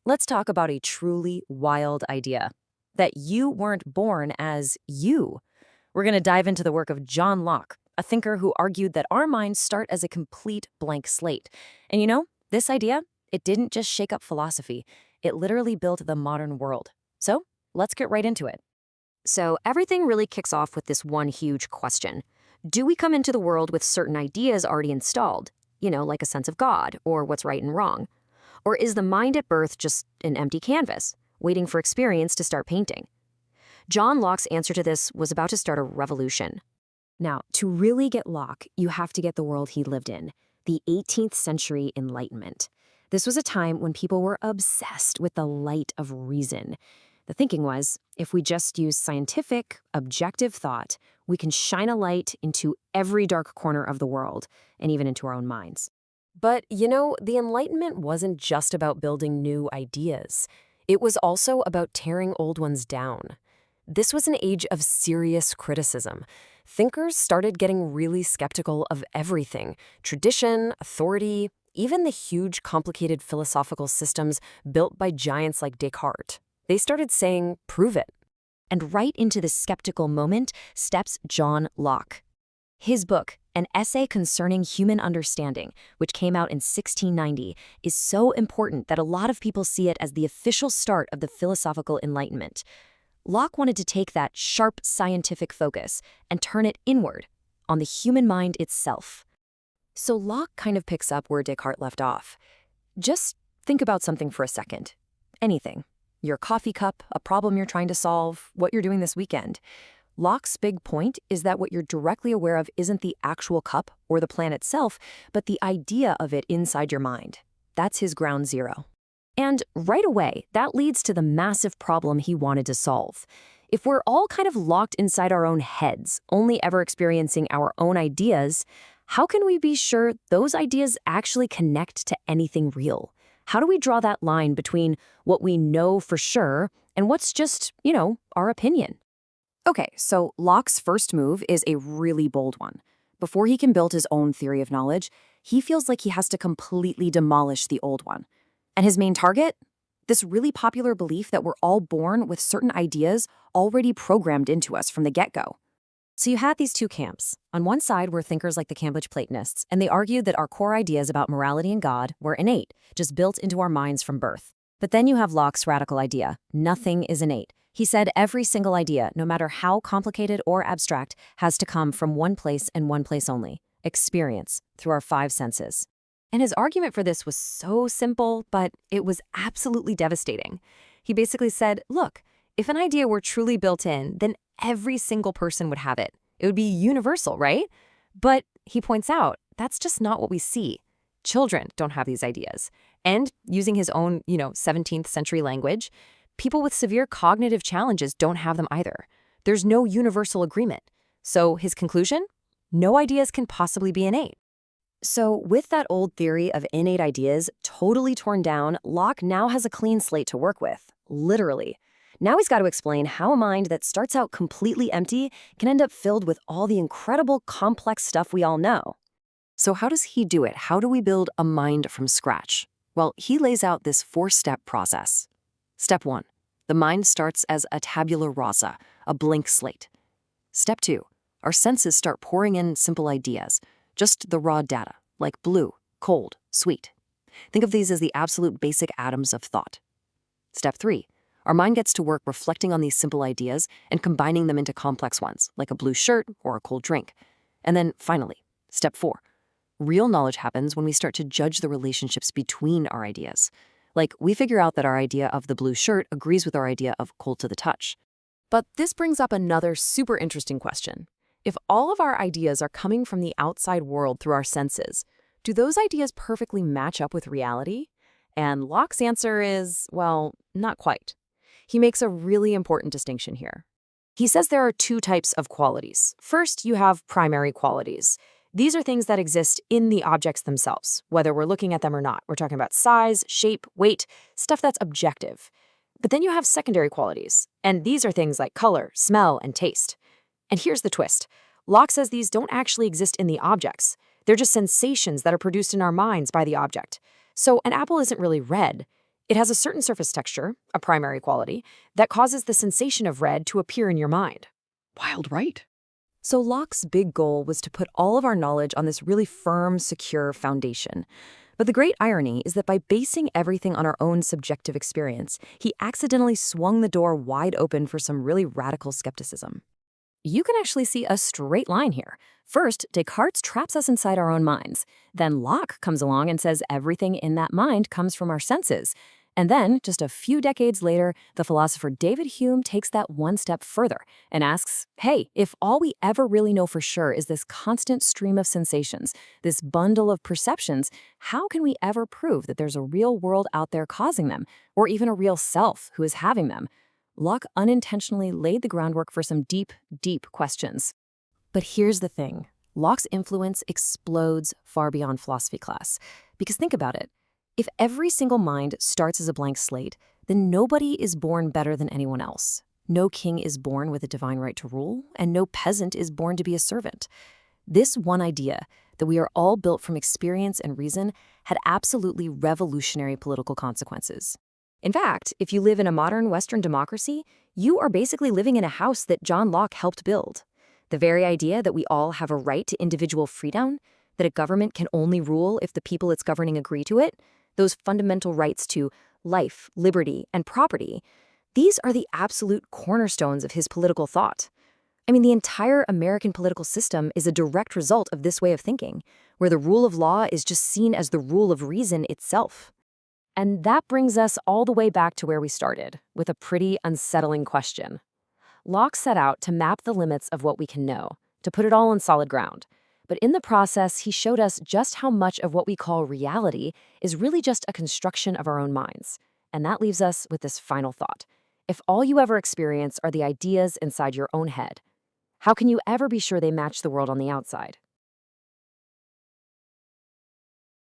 Let's talk about a truly wild idea that you weren't born as you. We're going to dive into the work of John Locke, a thinker who argued that our minds start as a complete blank slate. And this idea, it didn't just shake up philosophy, it literally built the modern world. So let's get right into it. So everything really kicks off with this one huge question. Do we come into the world with certain ideas already installed? Like a sense of God or what's right and wrong? Or is the mind at birth just an empty canvas, waiting for experience to start painting? John Locke's answer to this was about to start a revolution. Now, to really get Locke, you have to get the world he lived in, the 18th century Enlightenment. This was a time when people were obsessed with the light of reason. The thinking was, if we just use scientific, objective thought, we can shine a light into every dark corner of the world, and even into our own minds. But, the Enlightenment wasn't just about building new ideas. It was also about tearing old ones down. This was an age of serious criticism. Thinkers started getting really skeptical of everything: tradition, authority, even the huge, complicated philosophical systems built by giants like Descartes. They started saying, prove it. And right into this skeptical moment steps John Locke. His book, An Essay Concerning Human Understanding, which came out in 1690, is so important that a lot of people see it as the official start of the philosophical Enlightenment. Locke wanted to take that sharp scientific focus and turn it inward, on the human mind itself. So Locke kind of picks up where Descartes left off. Just think about something for a second. Anything. Your coffee cup, a problem you're trying to solve, what you're doing this weekend. Locke's big point is that what you're directly aware of isn't the actual cup or the plan itself, but the idea of it inside your mind. That's his ground zero. And right away, that leads to the massive problem he wanted to solve. If we're all kind of locked inside our own heads, only ever experiencing our own ideas, how can we be sure those ideas actually connect to anything real? How do we draw that line between what we know for sure and what's just, our opinion? Okay, so Locke's first move is a really bold one. Before he can build his own theory of knowledge, he feels like he has to completely demolish the old one. And his main target? This really popular belief that we're all born with certain ideas already programmed into us from the get-go. So you had these two camps. On one side were thinkers like the Cambridge Platonists, and they argued that our core ideas about morality and God were innate, just built into our minds from birth. But then you have Locke's radical idea: nothing is innate. He said every single idea, no matter how complicated or abstract, has to come from one place and one place only: experience, through our five senses. And his argument for this was so simple, but it was absolutely devastating. He basically said, look, if an idea were truly built in, then every single person would have it. It would be universal, right? But he points out, that's just not what we see. Children don't have these ideas. And using his own, 17th century language, people with severe cognitive challenges don't have them either. There's no universal agreement. So his conclusion? No ideas can possibly be innate. So with that old theory of innate ideas totally torn down, Locke now has a clean slate to work with, literally. Now he's got to explain how a mind that starts out completely empty can end up filled with all the incredible, complex stuff we all know. So how does he do it? How do we build a mind from scratch? Well, he lays out this four-step process. Step 1. The mind starts as a tabula rasa, a blank slate. Step 2. Our senses start pouring in simple ideas, just the raw data, like blue, cold, sweet. Think of these as the absolute basic atoms of thought. Step 3. Our mind gets to work reflecting on these simple ideas and combining them into complex ones, like a blue shirt or a cold drink. And then, finally, Step 4. Real knowledge happens when we start to judge the relationships between our ideas. Like, we figure out that our idea of the blue shirt agrees with our idea of cold to the touch. But this brings up another super interesting question. If all of our ideas are coming from the outside world through our senses, do those ideas perfectly match up with reality? And Locke's answer is, well, not quite. He makes a really important distinction here. He says there are two types of qualities. First, you have primary qualities. These are things that exist in the objects themselves, whether we're looking at them or not. We're talking about size, shape, weight, stuff that's objective. But then you have secondary qualities, and these are things like color, smell, and taste. And here's the twist. Locke says these don't actually exist in the objects. They're just sensations that are produced in our minds by the object. So an apple isn't really red. It has a certain surface texture, a primary quality, that causes the sensation of red to appear in your mind. Wild, right? So Locke's big goal was to put all of our knowledge on this really firm, secure foundation. But the great irony is that by basing everything on our own subjective experience, he accidentally swung the door wide open for some really radical skepticism. You can actually see a straight line here. First, Descartes traps us inside our own minds. Then Locke comes along and says everything in that mind comes from our senses. And then, just a few decades later, the philosopher David Hume takes that one step further and asks, hey, if all we ever really know for sure is this constant stream of sensations, this bundle of perceptions, how can we ever prove that there's a real world out there causing them, or even a real self who is having them? Locke unintentionally laid the groundwork for some deep, deep questions. But here's the thing. Locke's influence explodes far beyond philosophy class. Because think about it. If every single mind starts as a blank slate, then nobody is born better than anyone else. No king is born with a divine right to rule, and no peasant is born to be a servant. This one idea, that we are all built from experience and reason, had absolutely revolutionary political consequences. In fact, if you live in a modern Western democracy, you are basically living in a house that John Locke helped build. The very idea that we all have a right to individual freedom, that a government can only rule if the people it's governing agree to it, those fundamental rights to life, liberty, and property, these are the absolute cornerstones of his political thought. I mean, the entire American political system is a direct result of this way of thinking, where the rule of law is just seen as the rule of reason itself. And that brings us all the way back to where we started, with a pretty unsettling question. Locke set out to map the limits of what we can know, to put it all on solid ground. But in the process, he showed us just how much of what we call reality is really just a construction of our own minds. And that leaves us with this final thought. If all you ever experience are the ideas inside your own head, how can you ever be sure they match the world on the outside?